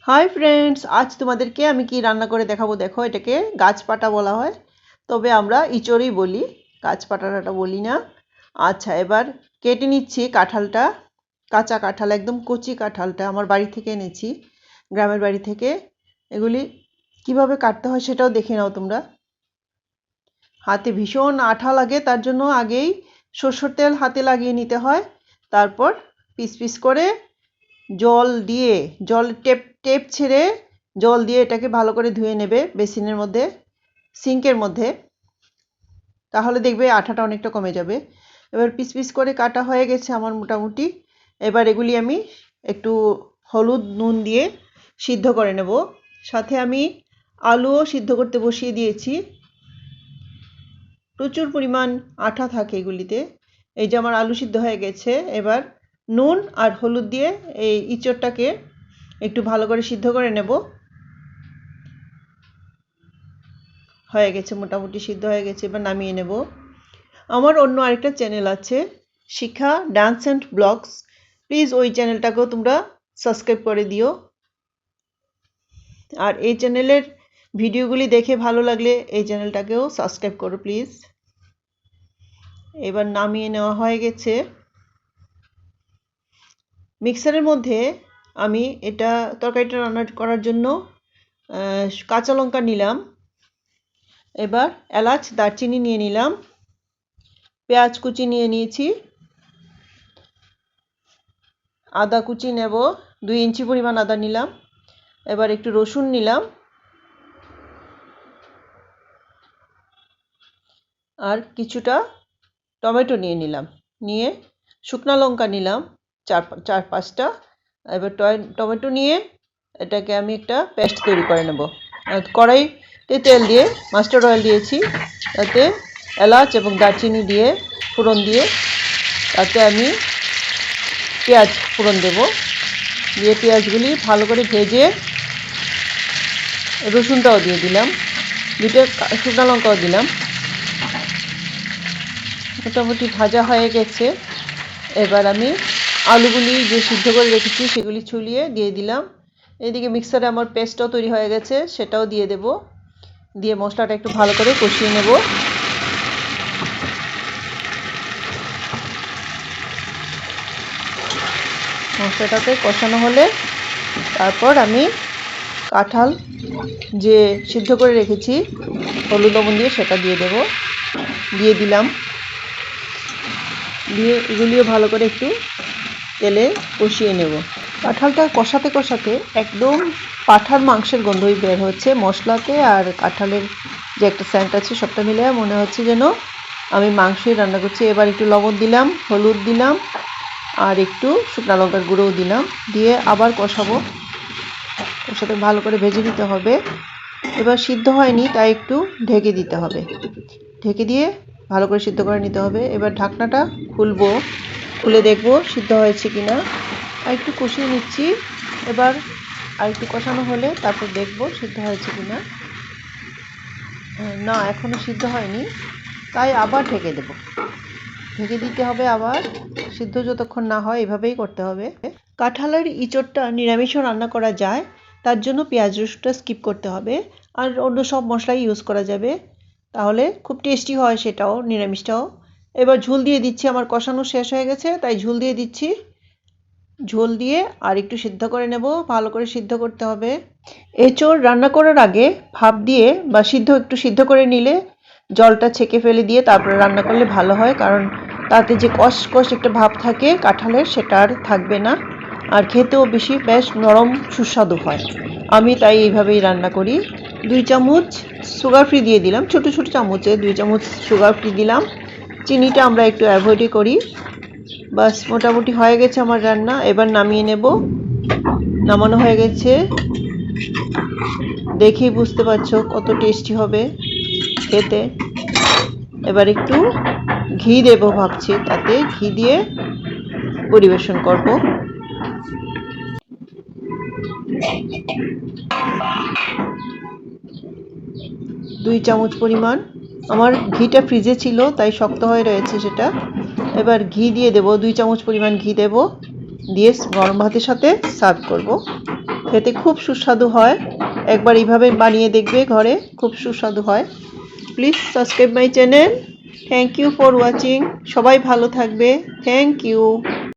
Hi friends, আজ তোমাদেরকে আমি কি রান্না করে দেখাবো। দেখো, এটাকে গাছপাটা বলা হয়, তবে আমরা ইঁচড়ই বলি, গাছপাটাটা বলি না। আচ্ছা, এবার কেটে নিচ্ছি কাঁঠালটা। কাঁচা কাঁঠাল, একদম কচি কাঁঠালটা আমার বাড়ি থেকে এনেছি, গ্রামের বাড়ি থেকে। এগুলি কিভাবে কাটতে হয় সেটাও দেখে নাও তোমরা। হাতে ভীষণ আঠা লাগে, তার জন্য আগেই সরষের তেল হাতে লাগিয়ে নিতে হয়। তারপর পিস পিস করে জল দিয়ে, জল টেপ টেপ ছেড়ে জল দিয়ে এটাকে ভালো করে ধুয়ে নেবে বেসিনের মধ্যে, সিঙ্কের মধ্যে। তাহলে দেখবে আঠাটা অনেকটা কমে যাবে। এবার পিস পিস করে কাটা হয়ে গেছে আমার মোটামুটি। এবার এগুলি আমি একটু হলুদ নুন দিয়ে সিদ্ধ করে নেব। সাথে আমি আলুও সিদ্ধ করতে বসিয়ে দিয়েছি। প্রচুর পরিমাণ আঠা থাকে এগুলিতে। এই যে আমার আলু সিদ্ধ হয়ে গেছে। এবার নুন আর হলুদ দিয়ে এই ইঁচড়টাকে একটু ভালো করে সিদ্ধ করে নেব। হয়ে গেছে, মোটামুটি সিদ্ধ হয়ে গেছে, এবার নামিয়ে নেব। আমার অন্য আরেকটা চ্যানেল আছে, শিখা ডান্স অ্যান্ড ব্লগস। প্লিজ ওই চ্যানেলটাকেও তোমরা সাবস্ক্রাইব করে দিও। আর এই চ্যানেলের ভিডিওগুলি দেখে ভালো লাগলে এই চ্যানেলটাকেও সাবস্ক্রাইব করো প্লিজ। এবার নামিয়ে নেওয়া হয়ে গেছে। মিক্সারের মধ্যে আমি এটা তরকারিটা রান্না করার জন্য কাঁচা লঙ্কা নিলাম, এবার এলাচ দারচিনি নিয়ে নিলাম, পেঁয়াজ কুচি নিয়ে নিয়েছি, আদা কুচি নেব, 2 ইঞ্চি পরিমাণ আদা নিলাম। এবার একটু রসুন নিলাম, আর কিছুটা টমেটো নিয়ে নিলাম, নিয়ে শুকনো লঙ্কা নিলাম 4-5টা। এবার টমেটো নিয়ে এটাকে আমি একটা পেস্ট তৈরি করে নেব। কড়াইতে তেল দিয়ে মাস্টার্ড অয়েল দিয়েছি, তাতে এলাচ এবং দারচিনি দিয়ে ফোড়ন দিয়ে, তাতে আমি পেঁয়াজ ফোড়ন দেব, দিয়ে পেঁয়াজগুলি ভালো করে ভেজে রসুনটাও দিয়ে দিলাম, 2টা শুকনো লঙ্কাও দিলাম। মোটামুটি ভাজা হয়ে গেছে। এবার আমি আলুগুলি যে সিদ্ধ করে রেখেছি সেগুলি ছুলিয়ে দিয়ে দিলাম। এদিকে মিক্সারে আমার পেস্টটাও তৈরি হয়ে গেছে, সেটাও দিয়ে দেব, দিয়ে মশলাটা একটু ভালো করে কষিয়ে নেব। মশলাটাতে কষানো হলে তারপর আমি কাঁঠাল যে সিদ্ধ করে রেখেছি হলুদ লবণ দিয়ে সেটা দিয়ে দেব, দিয়ে দিলাম। দিয়ে এগুলিও ভালো করে একটু তেলে কষিয়ে নেব। কাঁঠালটা কষাতে কষাতে একদম পাঁঠার মাংসের গন্ধই বের হচ্ছে মশলাতে, আর কাঁঠালের যে একটা সেন্ট আছে সবটা মিলে মনে হচ্ছে যেন আমি মাংসই রান্না করছি। এবার একটু লবণ দিলাম, হলুদ দিলাম, আর একটু শুকনো লঙ্কার গুঁড়োও দিলাম, দিয়ে আবার কষাবো। কষাতে ভালো করে ভেজে দিতে হবে। এবার সিদ্ধ হয়নি তাই একটু ঢেকে দিতে হবে, ঢেকে দিয়ে ভালো করে সিদ্ধ করে নিতে হবে। এবার ঢাকনাটা খুলবো, খুলে দেখবো সিদ্ধ হয়েছে কিনা। আর একটু কষিয়ে নিচ্ছি। এবার আর একটু কষানো হলে তারপর দেখবো সিদ্ধ হয়েছে কিনা। না, এখনো সিদ্ধ হয়নি, তাই আবার ঢেকে দেব, ঢেকে দিতে হবে আবার। সিদ্ধ যতক্ষণ না হয় এভাবেই করতে হবে। কাঁঠালের ইঁচড়টা নিরামিষও রান্না করা যায়, তার জন্য পেঁয়াজ রসুনটা স্কিপ করতে হবে, আর অন্য সব মশলাই ইউজ করা যাবে, তাহলে খুব টেস্টি হয় সেটাও, নিরামিষটাও। এবার ঝোল দিয়ে দিচ্ছি, আমার কষানো শেষ হয়ে গেছে তাই ঝোল দিয়ে দিচ্ছি। ঝোল দিয়ে আর একটু সিদ্ধ করে নেব, ভালো করে সিদ্ধ করতে হবে। এঁচড় রান্না করার আগে ভাপ দিয়ে বা একটু সিদ্ধ করে নিলে জলটা ছেঁকে ফেলে দিয়ে তারপরে রান্না করলে ভালো হয়, কারণ তাতে যে কষ কষ একটা ভাব থাকে কাঁঠালের সেটা আর থাকবে না, আর খেতেও বেশ নরম সুস্বাদু হয়। আমি তাই এইভাবেই রান্না করি। 2 চামচ সুগার ফ্রি দিয়ে দিলাম, ছোট ছোট চামচে 2 চামচ সুগার ফ্রি দিলাম। চিনিটা আমরা একটু অ্যাভয়েডই করি। বাস, মোটামুটি হয়ে গেছে আমার রান্না। এবার নামিয়ে নেব। নামানো হয়ে গেছে, দেখেই বুঝতে পারছো কত টেস্টি হবে খেতে। এবার একটু ঘি দেব ভাবছি, তাতে ঘি দিয়ে পরিবেশন করব। 2 চামচ পরিমাণ, আমার ঘিটা ফ্রিজে ছিল তাই শক্ত হয়ে রয়েছে সেটা। এবার ঘি দিয়ে দেব, 2 চামচ পরিমাণ ঘি দেব, দিয়ে গরম ভাতের সাথে সার্ভ করব। খেতে খুব সুস্বাদু হয়। একবার এইভাবে বানিয়ে দেখবে ঘরে, খুব সুস্বাদু হয়। Please subscribe my channel. Thank you for watching. সবাই ভালো থাকবে। Thank you.